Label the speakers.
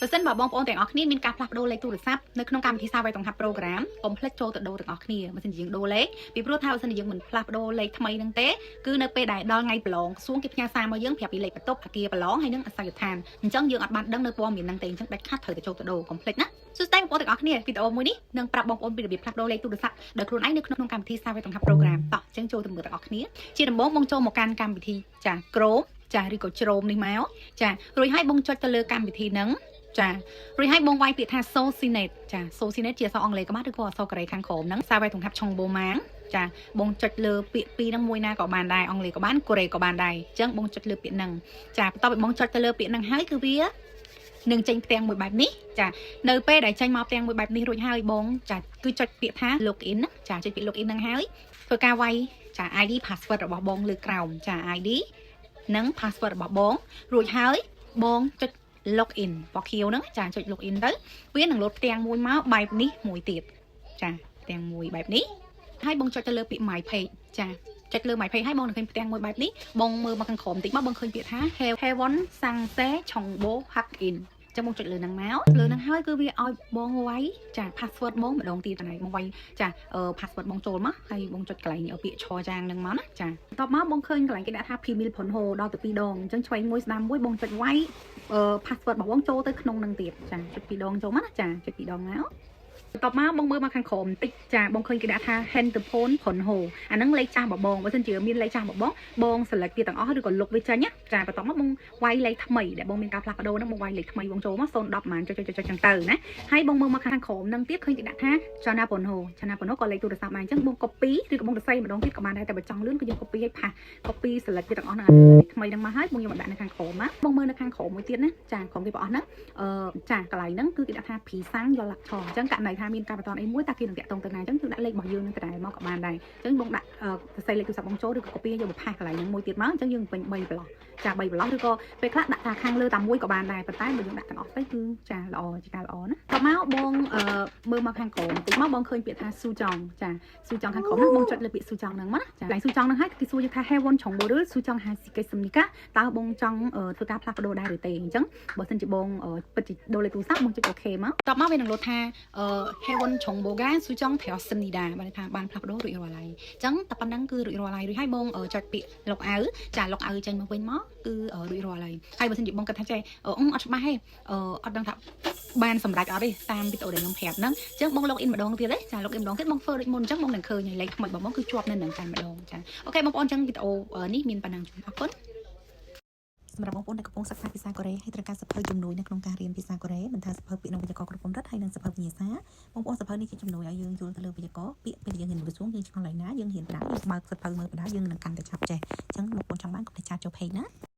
Speaker 1: បើសិនបើបងប្អូនទាំងអស់គ្នាមានការផ្លាស់ប្ដូរលេខទូរស័ព្ទនៅក្នុងកម្មវិធី Savvy ទាំង Program កុំភ្លេចចូលទៅដូរទាំងអស់គ្នាបើសិនជាយើងដូរលេខពីព្រោះថាបើសិនជាយើងមិនផ្លាស់ប្ដូរលេខថ្មីហ្នឹងទេគឺនៅពេលដែលដល់ថ្ងៃប្រឡងសួងគេផ្ញើសារមកយើងប្រាប់ពីលេខបន្ទប់អគារប្រឡងហើយនឹងអាសយដ្ឋានអញ្ចឹងយើងអត់បានដឹងនៅព័ត៌មានហ្នឹងទេអញ្ចឹងដាច់ខាតត្រូវទៅចូលទៅដូរកុំភ្លេចណាសួស្តីបងប្អូនទាំងអស់គ្នាវីដេអូមួយនេះនឹងប្រាប់បងប្អូនពីរបៀបផ្លាស់ប្ដូរលេខទូរស័ព្ទដោយខ្លួនឯងនៅក្នុងកម្មវិធី Savvy ទាំង Program តោះអញ្ចឹងចូលទៅមើលទាំងអស់គ្នាជាដំបូងបងចូលមកកាន់កម្មវិធីចា Chrome ចាឬក៏ Chrome នេះមកចារួចហើយបងចុចទៅលើកម្មវិធីហ្នឹងចារួចហើយបងវាយពាក្យថា Socinet ចា Socinet ជាអក្សរអង់គ្លេសក៏បានឬក៏អក្សរកូរ៉េខាងក្រោមហ្នឹងសារវាយក្នុងឆុងបូម៉ាងចាបងចុចលើពាក្យពីរហ្នឹងមួយណាក៏បានដែរអង់គ្លេសក៏បានកូរ៉េក៏បានដែរអញ្ចឹងបងចុចលើពាក្យហ្នឹងចាបន្ទាប់ពីបងចុចទៅលើពាក្យហ្នឹងហើយគឺវានឹងចេញផ្ទាំងមួយបែបនេះចានៅពេលដែលចេញមកផ្ទាំងមួយបែបនេះរួចហើយបងចាគឺចុចពាក្យថា login ណាចាចុចពាក្យ login ហ្នឹងហើយធ្វើការវាយចា ID password របស់បងលើក្រោមចា ID និង password របស់បងរួចហើយបងចុច login បោះខៀវហ្នឹងចាចុច login ទៅវានឹងលោតផ្ទាំងមួយមកបែបនេះមួយទៀតចាផ្ទាំងមួយបែបនេះហើយបងចុចទៅលើពាក្យ my page ចាចុចលើ my page ហើយបងនឹងឃើញផ្ទាំងមួយបែបនេះបងមើលមកខាងក្រោមតិចមកបងឃើញពាក្យថា Heaven Sangse Chongbo Hack In ចាំបងចុចលើហ្នឹងមកលើហ្នឹងហើយគឺវាឲ្យបងវាយចា password បងម្ដងទៀតហ្នឹងបងវាយចា password បងចូលមកហើយបងចុចកន្លែងពាក្យឈរយ៉ាងហ្នឹងមកណាចាបន្ទាប់មកបងឃើញកន្លែងគេដាក់ថា Pmil ផុនហូដល់ទៅ2ដងអញ្ចឹងឆ្វេងមួយស្ដាំមួយបងចុចវាយpassword របស់បងចូលទៅក្នុងហ្នឹងទៀតចាចុច2ដងចូលមកណាចាចុច2ដងមកបន្ទាប់មកបងមើលមកខាងក្រោមបន្តិចចាបងឃើញគេដាក់ថា handphone ផុនហូអាហ្នឹងលេខចាស់របស់បងបើសិនជាមានលេខចាស់របស់បង select វាទាំងអស់ឬក៏លុបវាចេញណាចាបន្ទាប់មកបងវាយលេខថ្មីដែលបងមានការផ្លាស់ប្ដូរហ្នឹងបងវាយលេខថ្មីបងចូលមក010ប៉ុន្មានចុចចឹងទៅណាហើយបងមើលមកខាងក្រោមហ្នឹងទៀតឃើញគេដាក់ថា Chana Ponho ក៏លេខទូរស័ព្ទដែរអញ្ចឹងបង copy ឬក៏បងសរសេរម្ដងទៀតក៏បានដែរតែបើចង់លឿនគឺយើង copy ឲ្យផាស copy select វាទាំងអស់ហ្នឹងលេខថ្មីហ្នឹងមកហើយបងយកមកដាក់នៅខាងក្រោមណាបងមើលនៅខាងក្រោមមួយទៀតណាចាក្រោមគេបងអស់ហ្នឹងចាកន្លែងហ្នឹងគឺគេដាក់ថា Pisang Yolak Chor អញ្ចឹងករណីថាមានការបន្តអីមួយតាគេនឹងតាក់ទងទៅណាអញ្ចឹងគឺដាក់លេខរបស់យើងនឹងតែមកក៏បានដែរអញ្ចឹងបងដាក់សរសេរលេខទូរស័ព្ទបងចូលឬក៏ copy យកមកផាសកន្លែងហ្នឹងមួយទៀតមកអញ្ចឹងយើងពេញ3ប្លោះចា3ប្លោះឬក៏ពេលខ្លះដាក់ថាខាងលើតែមួយក៏បានដែរប៉ុន្តែបើយើងដាក់ទាំងអស់ទៅគឺចាល្អជាការល្អណាតមកបងមើលមកខាងក្រោមតិចមកបងឃើញពាក្យថាស៊ូចង់ចាស៊ូចង់ខាងក្រោមហ្នឹងបងចុចលើពាក្យស៊ូចង់ហ្នឹងមកណាចាកន្លែងស៊ូចង់ហ្នឹងហើយគេសួរយើងថា Heaven ឆុងបូឬស៊ូចង់ហាស៊ីកេសំនីកាតើបងចង់ធ្វើការផ្លាស់ប្ដូរដែរឬទេអញ្ចឹងបើសិនជាបងពិតជាដូរលេខទូរស័ព្ទបងចុចអូខេមកតមកវានឹងលោតថាHeaven ឆុងបូហ្គាស៊ូចង់ត្រោសិនីដាបានថាបានផ្លាស់ប្ដូររួចរាល់ហើយអញ្ចឹងតែប៉ុណ្្នឹងគឺរួចរាល់ហើយរួចហើយបងចុចពាក្យលុកអាវចាលុកអាវចេញមកវិញមកគឺរួចរាល់ហើយបើសិនជាបងគិតថាចេះអត់ច្បាស់ទេអត់ដឹងថាបានសម្រេចអត់ទេតាមវីដេអូដែលខ្ញុំប្រាប់ហ្នឹងអញ្ចឹងបង login ម្ដងទៀតទេចា login ម្ដងទៀតបងធ្វើដូចមុនអញ្ចឹងបងនឹងឃើញលេខថ្មីរបស់បងគឺជាប់នៅនឹងតែម្ដងចាអូខេបងប្អូនអញ្ចឹងវីដេអូនេះមានប៉ុណ្ណឹងអរគុណសម្រាប់បងប្អូនដែលកំពុងសិក្សាភាសាកូរ៉េហើយត្រូវការសៀវភៅជំនួយនៅក្នុងការរៀនភាសាកូរ៉េមិនថាសៀវភៅពាក្យនិងវេយ្យាករណ៍គ្រប់កម្រិតហើយនិងសៀវភៅវិញ្ញាសាបងប្អូនសៀវភៅនេះជាជំនួយឲ្យយើងយល់ទៅលើវេយ្យាករណ៍ពាក្យពេលយើងរៀនក្រសួងយើងឆ្លងឡើងណាយើងរៀនបណ្ដាយើងបើកសៀវភៅមើលបណ្ដាយើងនឹងកាន់តែឆាប់ចេះអញ្ចឹងបងប្អូនចង់បានកុំភ្លេចឆាតចូល page ណា